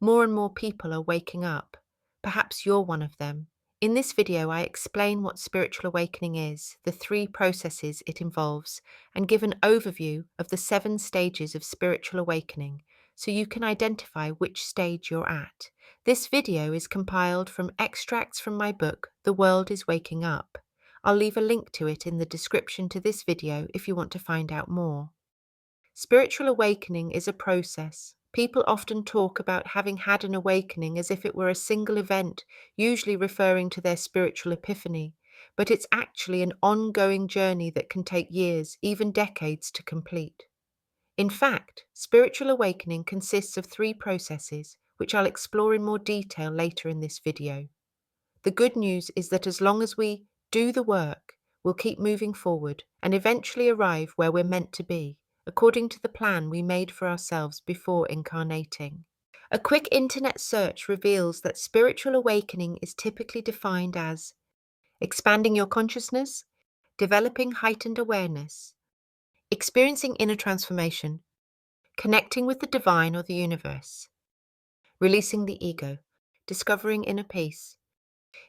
More and more people are waking up. Perhaps you're one of them. In this video, I explain what spiritual awakening is, the 3 processes it involves, and give an overview of the 7 stages of spiritual awakening, so you can identify which stage you're at. This video is compiled from extracts from my book, The World is Waking Up. I'll leave a link to it in the description to this video if you want to find out more. Spiritual awakening is a process. People often talk about having had an awakening as if it were a single event, usually referring to their spiritual epiphany, but it's actually an ongoing journey that can take years, even decades, to complete. In fact, spiritual awakening consists of 3 processes, which I'll explore in more detail later in this video. The good news is that as long as we do the work, we'll keep moving forward and eventually arrive where we're meant to be, according to the plan we made for ourselves before incarnating. A quick internet search reveals that spiritual awakening is typically defined as expanding your consciousness, developing heightened awareness, experiencing inner transformation, connecting with the divine or the universe, releasing the ego, discovering inner peace.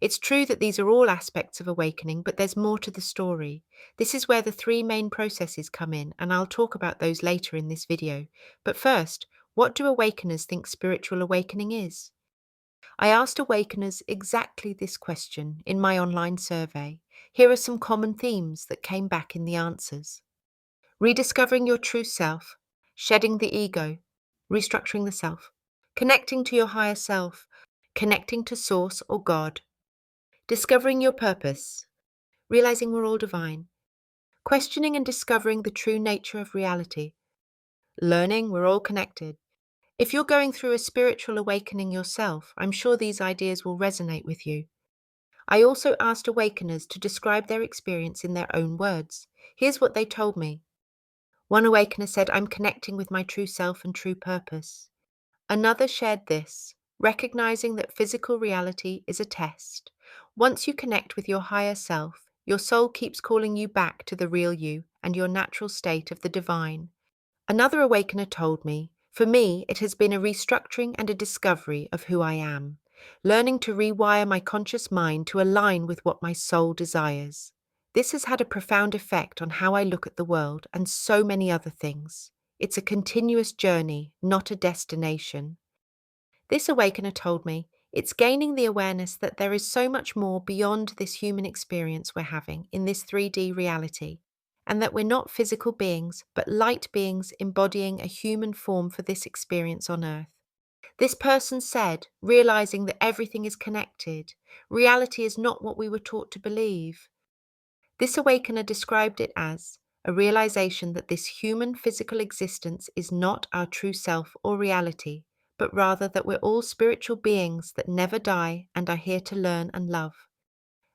It's true that these are all aspects of awakening, but there's more to the story. This is where the 3 main processes come in, and I'll talk about those later in this video. But first, what do awakeners think spiritual awakening is? I asked awakeners exactly this question in my online survey. Here are some common themes that came back in the answers. Rediscovering your true self, shedding the ego, restructuring the self, connecting to your higher self, connecting to Source or God, discovering your purpose, realizing we're all divine, questioning and discovering the true nature of reality, learning we're all connected. If you're going through a spiritual awakening yourself, I'm sure these ideas will resonate with you. I also asked awakeners to describe their experience in their own words. Here's what they told me. One awakener said, "I'm connecting with my true self and true purpose." Another shared this, recognizing that physical reality is a test. Once you connect with your higher self, your soul keeps calling you back to the real you and your natural state of the divine. Another awakener told me, "For me, it has been a restructuring and a discovery of who I am, learning to rewire my conscious mind to align with what my soul desires. This has had a profound effect on how I look at the world and so many other things. It's a continuous journey, not a destination." This awakener told me, "It's gaining the awareness that there is so much more beyond this human experience we're having in this 3D reality, and that we're not physical beings, but light beings embodying a human form for this experience on Earth." This person said, realizing that everything is connected, reality is not what we were taught to believe. This awakener described it as a realization that this human physical existence is not our true self or reality, but rather that we're all spiritual beings that never die and are here to learn and love.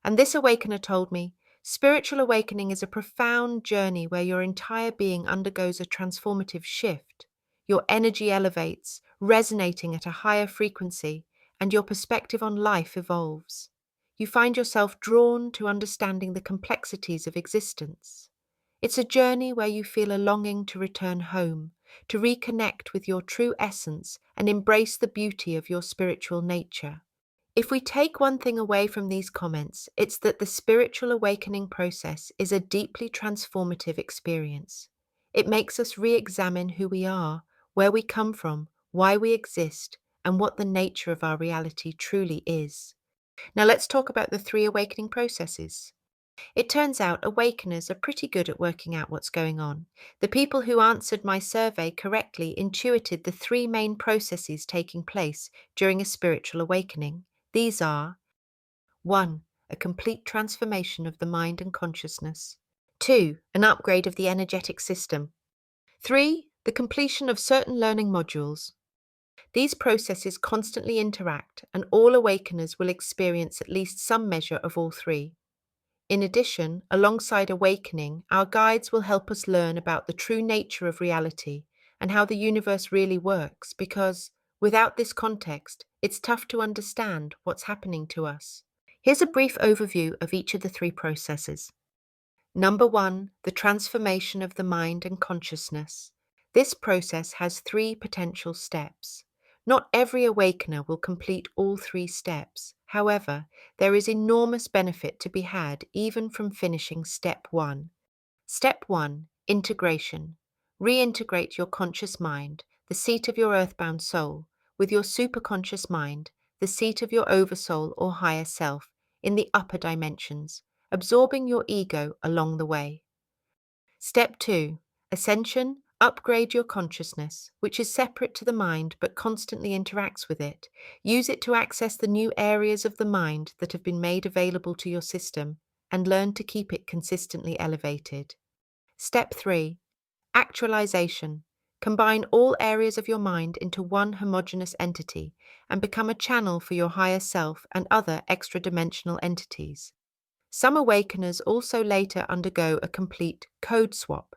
And this awakener told me, spiritual awakening is a profound journey where your entire being undergoes a transformative shift. Your energy elevates, resonating at a higher frequency, and your perspective on life evolves. You find yourself drawn to understanding the complexities of existence. It's a journey where you feel a longing to return home, to reconnect with your true essence and embrace the beauty of your spiritual nature. If we take one thing away from these comments, it's that the spiritual awakening process is a deeply transformative experience. It makes us re-examine who we are, where we come from, why we exist, and what the nature of our reality truly is. Now let's talk about the 3 awakening processes. It turns out awakeners are pretty good at working out what's going on. The people who answered my survey correctly intuited the 3 main processes taking place during a spiritual awakening. These are 1. A complete transformation of the mind and consciousness. 2. An upgrade of the energetic system. 3. The completion of certain learning modules. These processes constantly interact, and all awakeners will experience at least some measure of all 3. In addition, alongside awakening, our guides will help us learn about the true nature of reality and how the universe really works, because without this context, it's tough to understand what's happening to us. Here's a brief overview of each of the 3 processes. Number 1, the transformation of the mind and consciousness. This process has 3 potential steps. Not every awakener will complete all three steps. However, there is enormous benefit to be had even from finishing step 1. Step 1. Integration. Reintegrate your conscious mind, the seat of your earthbound soul, with your superconscious mind, the seat of your oversoul or higher self, in the upper dimensions, absorbing your ego along the way. Step 2. Ascension. Upgrade your consciousness, which is separate to the mind but constantly interacts with it. Use it to access the new areas of the mind that have been made available to your system, and learn to keep it consistently elevated. Step 3. Actualization. Combine all areas of your mind into one homogeneous entity and become a channel for your higher self and other extra-dimensional entities. Some awakeners also later undergo a complete code swap.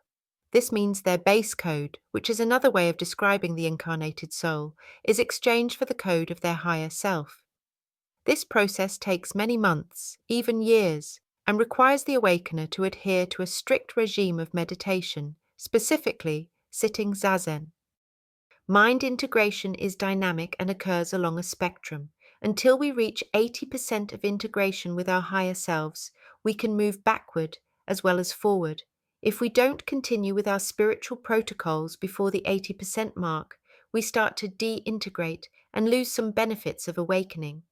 This means their base code, which is another way of describing the incarnated soul, is exchanged for the code of their higher self. This process takes many months, even years, and requires the awakener to adhere to a strict regime of meditation, specifically sitting zazen. Mind integration is dynamic and occurs along a spectrum. Until we reach 80% of integration with our higher selves, we can move backward as well as forward. If we don't continue with our spiritual protocols before the 80% mark, we start to de-integrate and lose some benefits of awakening.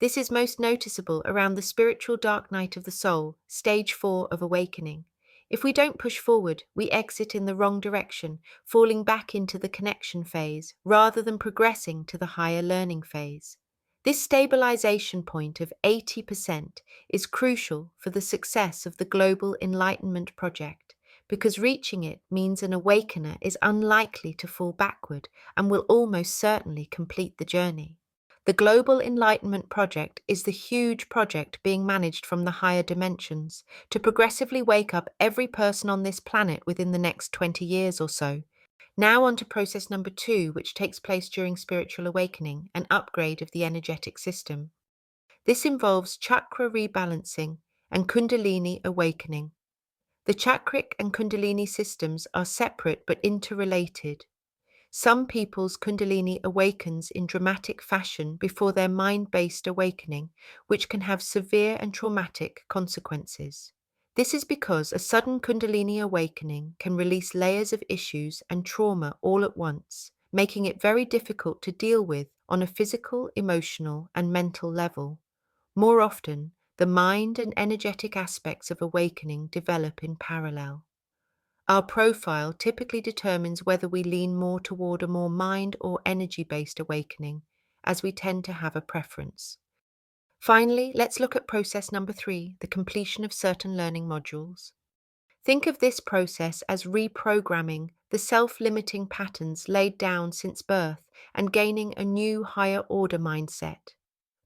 This is most noticeable around the spiritual dark night of the soul, stage 4 of awakening. If we don't push forward, we exit in the wrong direction, falling back into the connection phase rather than progressing to the higher learning phase. This stabilization point of 80% is crucial for the success of the Global Enlightenment Project, because reaching it means an awakener is unlikely to fall backward and will almost certainly complete the journey. The Global Enlightenment Project is the huge project being managed from the higher dimensions to progressively wake up every person on this planet within the next 20 years or so. Now on to process number 2, which takes place during spiritual awakening, an upgrade of the energetic system. This involves chakra rebalancing and kundalini awakening. The chakric and kundalini systems are separate but interrelated. Some people's kundalini awakens in dramatic fashion before their mind-based awakening, which can have severe and traumatic consequences. This is because a sudden kundalini awakening can release layers of issues and trauma all at once, making it very difficult to deal with on a physical, emotional, and mental level. More often, the mind and energetic aspects of awakening develop in parallel. Our profile typically determines whether we lean more toward a more mind or energy-based awakening, as we tend to have a preference. Finally, let's look at process number 3, the completion of certain learning modules. Think of this process as reprogramming the self-limiting patterns laid down since birth and gaining a new higher order mindset.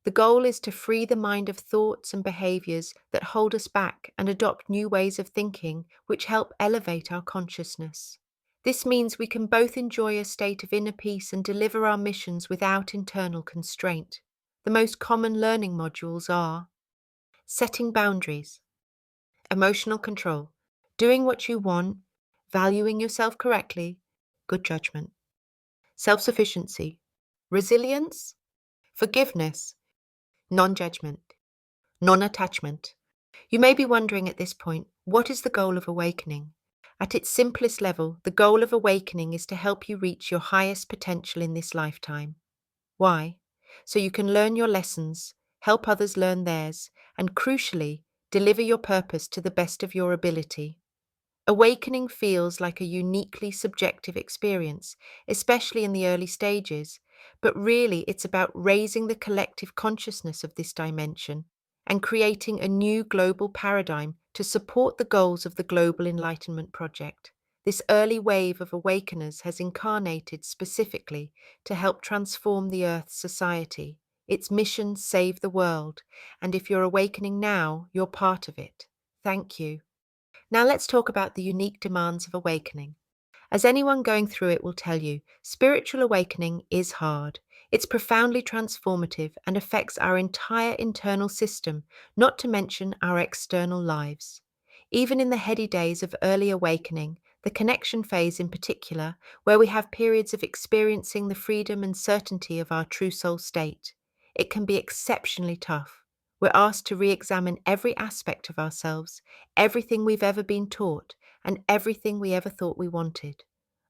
The goal is to free the mind of thoughts and behaviors that hold us back and adopt new ways of thinking which help elevate our consciousness. This means we can both enjoy a state of inner peace and deliver our missions without internal constraint. The most common learning modules are setting boundaries, emotional control, doing what you want, valuing yourself correctly, good judgment, self-sufficiency, resilience, forgiveness, non-judgment, non-attachment. You may be wondering at this point, what is the goal of awakening? At its simplest level, the goal of awakening is to help you reach your highest potential in this lifetime. Why? So you can learn your lessons, help others learn theirs, and crucially, deliver your purpose to the best of your ability. Awakening feels like a uniquely subjective experience, especially in the early stages, but really it's about raising the collective consciousness of this dimension and creating a new global paradigm to support the goals of the Global Enlightenment Project. This early wave of awakeners has incarnated specifically to help transform the Earth's society. Its mission: save the world, and if you're awakening now, you're part of it. Thank you. Now let's talk about the unique demands of awakening. As anyone going through it will tell you, spiritual awakening is hard. It's profoundly transformative and affects our entire internal system, not to mention our external lives. Even in the heady days of early awakening, the connection phase in particular, where we have periods of experiencing the freedom and certainty of our true soul state. It can be exceptionally tough. We're asked to re-examine every aspect of ourselves, everything we've ever been taught, and everything we ever thought we wanted.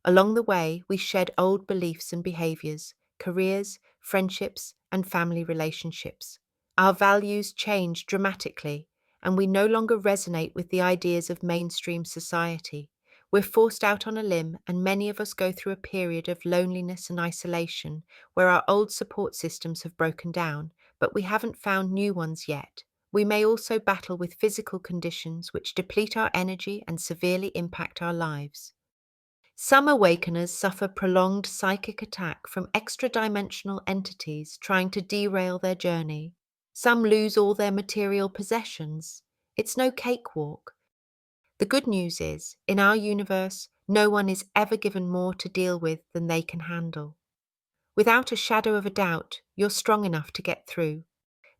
Along the way, we shed old beliefs and behaviors, careers, friendships, and family relationships. Our values change dramatically, and we no longer resonate with the ideas of mainstream society. We're forced out on a limb, and many of us go through a period of loneliness and isolation where our old support systems have broken down, but we haven't found new ones yet. We may also battle with physical conditions which deplete our energy and severely impact our lives. Some awakeners suffer prolonged psychic attack from extra-dimensional entities trying to derail their journey. Some lose all their material possessions. It's no cakewalk. The good news is, in our universe, no one is ever given more to deal with than they can handle. Without a shadow of a doubt, you're strong enough to get through.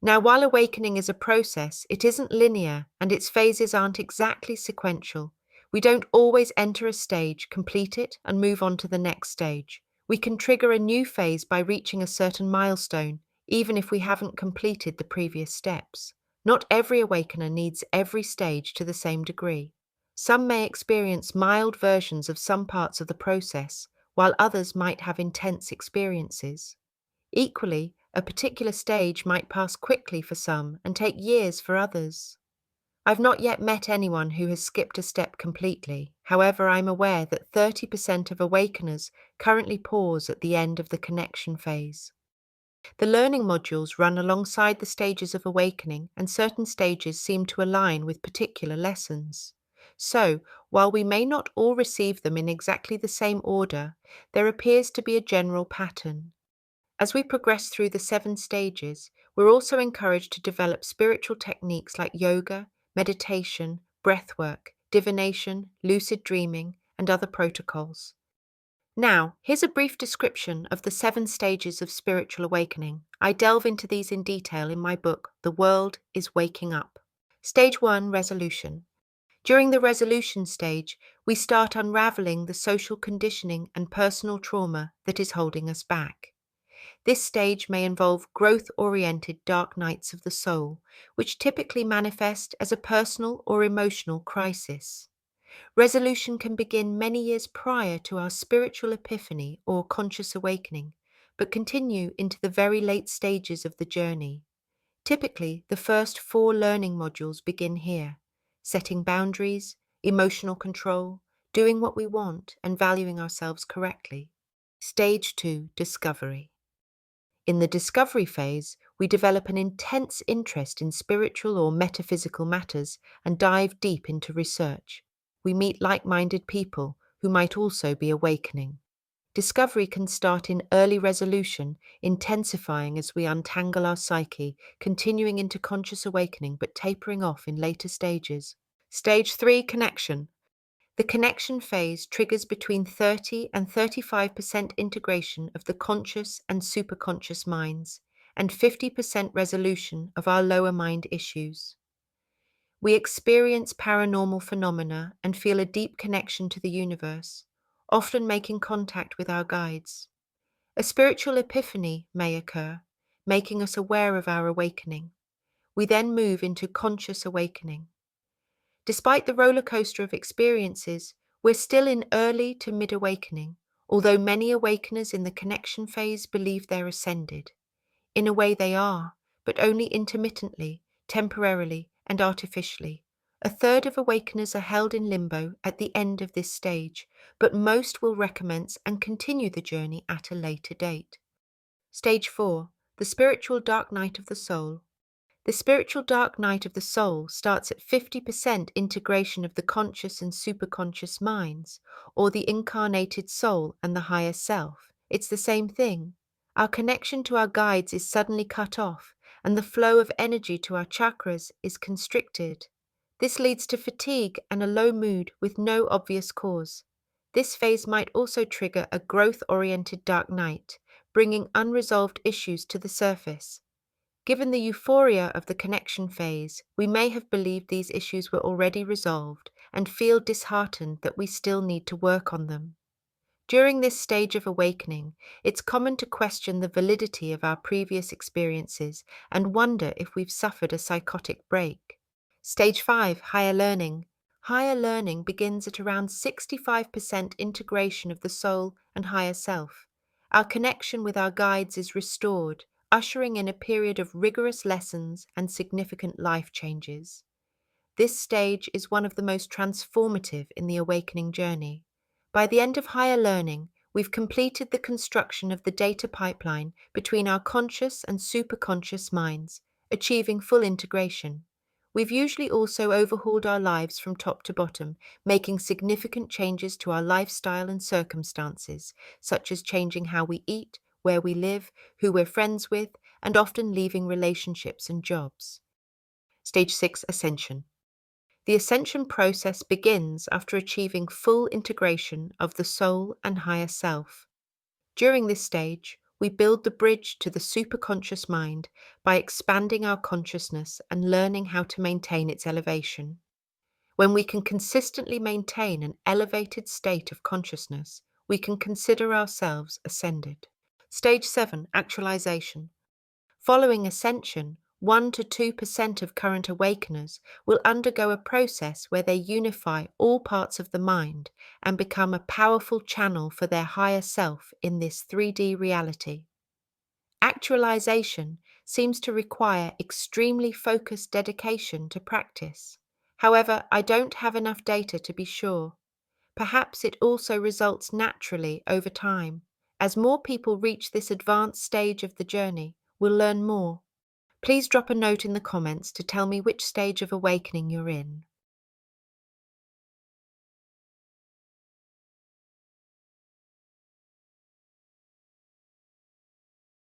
Now, while awakening is a process, it isn't linear and its phases aren't exactly sequential. We don't always enter a stage, complete it, and move on to the next stage. We can trigger a new phase by reaching a certain milestone, even if we haven't completed the previous steps. Not every awakener needs every stage to the same degree. Some may experience mild versions of some parts of the process, while others might have intense experiences. Equally, a particular stage might pass quickly for some and take years for others. I've not yet met anyone who has skipped a step completely. However, I'm aware that 30% of awakeners currently pause at the end of the connection phase. The learning modules run alongside the stages of awakening, and certain stages seem to align with particular lessons. So, while we may not all receive them in exactly the same order, there appears to be a general pattern. As we progress through the 7 stages, we're also encouraged to develop spiritual techniques like yoga, meditation, breathwork, divination, lucid dreaming, and other protocols. Now, here's a brief description of the 7 stages of spiritual awakening. I delve into these in detail in my book, The World is Waking Up. Stage 1, Resolution. During the resolution stage, we start unraveling the social conditioning and personal trauma that is holding us back. This stage may involve growth-oriented dark nights of the soul, which typically manifest as a personal or emotional crisis. Resolution can begin many years prior to our spiritual epiphany or conscious awakening, but continue into the very late stages of the journey. Typically, the first 4 learning modules begin here: setting boundaries, emotional control, doing what we want, and valuing ourselves correctly. Stage 2, Discovery. In the discovery phase, we develop an intense interest in spiritual or metaphysical matters and dive deep into research. We meet like-minded people who might also be awakening. Discovery can start in early resolution, intensifying as we untangle our psyche, continuing into conscious awakening but tapering off in later stages. Stage 3, Connection. The connection phase triggers between 30 and 35% integration of the conscious and superconscious minds, and 50% resolution of our lower mind issues. We experience paranormal phenomena and feel a deep connection to the universe, often making contact with our guides. A spiritual epiphany may occur, making us aware of our awakening. We then move into conscious awakening. Despite the roller coaster of experiences, we're still in early to mid-awakening, although many awakeners in the connection phase believe they're ascended. In a way they are, but only intermittently, temporarily, and artificially. A third of awakeners are held in limbo at the end of this stage, but most will recommence and continue the journey at a later date. Stage 4, the spiritual dark night of the soul. The spiritual dark night of the soul starts at 50% integration of the conscious and superconscious minds, or the incarnated soul and the higher self. It's the same thing. Our connection to our guides is suddenly cut off, and the flow of energy to our chakras is constricted. This leads to fatigue and a low mood with no obvious cause. This phase might also trigger a growth-oriented dark night, bringing unresolved issues to the surface. Given the euphoria of the connection phase, we may have believed these issues were already resolved, and feel disheartened that we still need to work on them. During this stage of awakening, it's common to question the validity of our previous experiences and wonder if we've suffered a psychotic break. Stage 5, higher learning. Higher learning begins at around 65% integration of the soul and higher self. Our connection with our guides is restored, ushering in a period of rigorous lessons and significant life changes. This stage is one of the most transformative in the awakening journey. By the end of higher learning, we've completed the construction of the data pipeline between our conscious and superconscious minds, achieving full integration. We've usually also overhauled our lives from top to bottom, making significant changes to our lifestyle and circumstances, such as changing how we eat, where we live, who we're friends with, and often leaving relationships and jobs. Stage 6, ascension. The ascension process begins after achieving full integration of the soul and higher self. During this stage, we build the bridge to the superconscious mind by expanding our consciousness and learning how to maintain its elevation. When we can consistently maintain an elevated state of consciousness, we can consider ourselves ascended. Stage 7, actualization. Following ascension, 1 to 2% of current awakeners will undergo a process where they unify all parts of the mind and become a powerful channel for their higher self in this 3D reality. Actualization seems to require extremely focused dedication to practice. However, I don't have enough data to be sure. Perhaps it also results naturally over time. As more people reach this advanced stage of the journey, we'll learn more. Please drop a note in the comments to tell me which stage of awakening you're in.